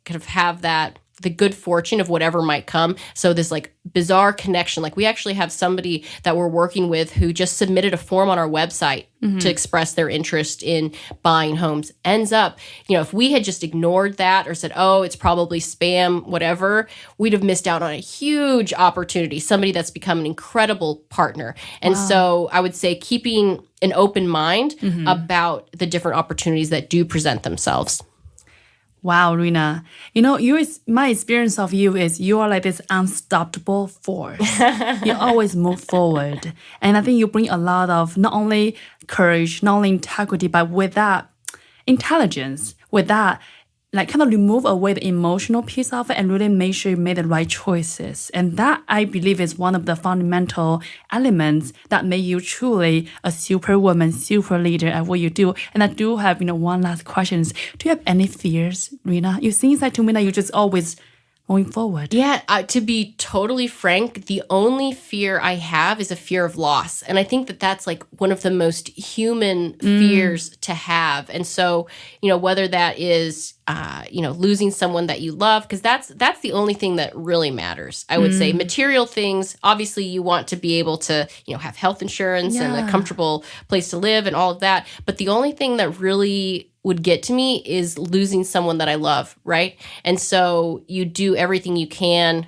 S2: kind of have that the good fortune of whatever might come. So this like bizarre connection, like we actually have somebody that we're working with who just submitted a form on our website to express their interest in buying homes. Ends up, if we had just ignored that or said, oh, it's probably spam, whatever, we'd have missed out on a huge opportunity, somebody that's become an incredible partner. And so I would say keeping an open mind about the different opportunities that do present themselves.
S1: Wow, Rena. My experience of you is you are like this unstoppable force. You always move forward. And I think you bring a lot of not only courage, not only integrity, but with that intelligence, with that, like kind of remove away the emotional piece of it and really make sure you made the right choices. And that, I believe, is one of the fundamental elements that make you truly a superwoman, super leader at what you do. And I do have, one last question. Do you have any fears, Rena? You seem like to me that you just always moving forward.
S2: Yeah, to be totally frank, the only fear I have is a fear of loss. And I think that that's like one of the most human fears to have. And so, whether that is, losing someone that you love, because that's the only thing that really matters. I would say material things, obviously you want to be able to, have health insurance and a comfortable place to live and all of that. But the only thing that really would get to me is losing someone that I love, right? And so you do everything you can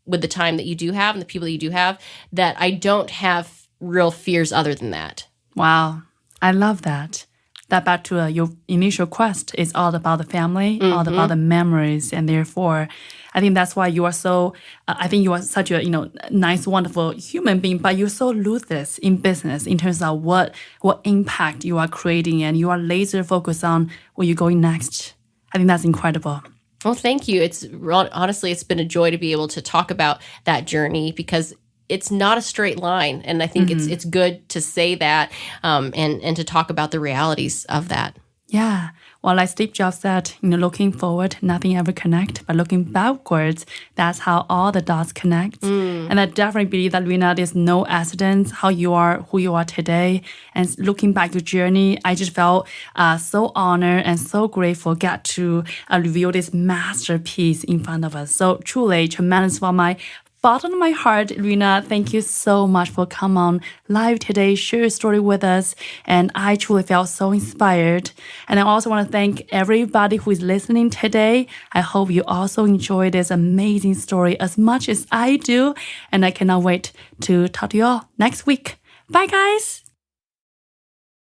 S2: with the time that you do have and the people that you do have, that I don't have real fears other than that.
S1: Wow. I love that. That back to your initial quest is all about the family, all about the memories. And therefore, I think that's why you are so, I think you are such a, nice, wonderful human being, but you're so ruthless in business in terms of what impact you are creating, and you are laser focused on where you're going next. I think that's incredible.
S2: Well, thank you. Honestly, it's been a joy to be able to talk about that journey, because it's not a straight line. And I think it's good to say that and to talk about the realities of that.
S1: Yeah. Well, like Steve Jobs said, looking forward, nothing ever connect, but looking backwards, that's how all the dots connect. And I definitely believe that, Rena, there's no accident how you are, who you are today. And looking back your journey, I just felt so honored and so grateful get to reveal this masterpiece in front of us. So truly tremendous from my bottom of my heart, Rena, thank you so much for coming on live today, share your story with us. And I truly felt so inspired. And I also want to thank everybody who is listening today. I hope you also enjoy this amazing story as much as I do. And I cannot wait to talk to you all next week. Bye, guys.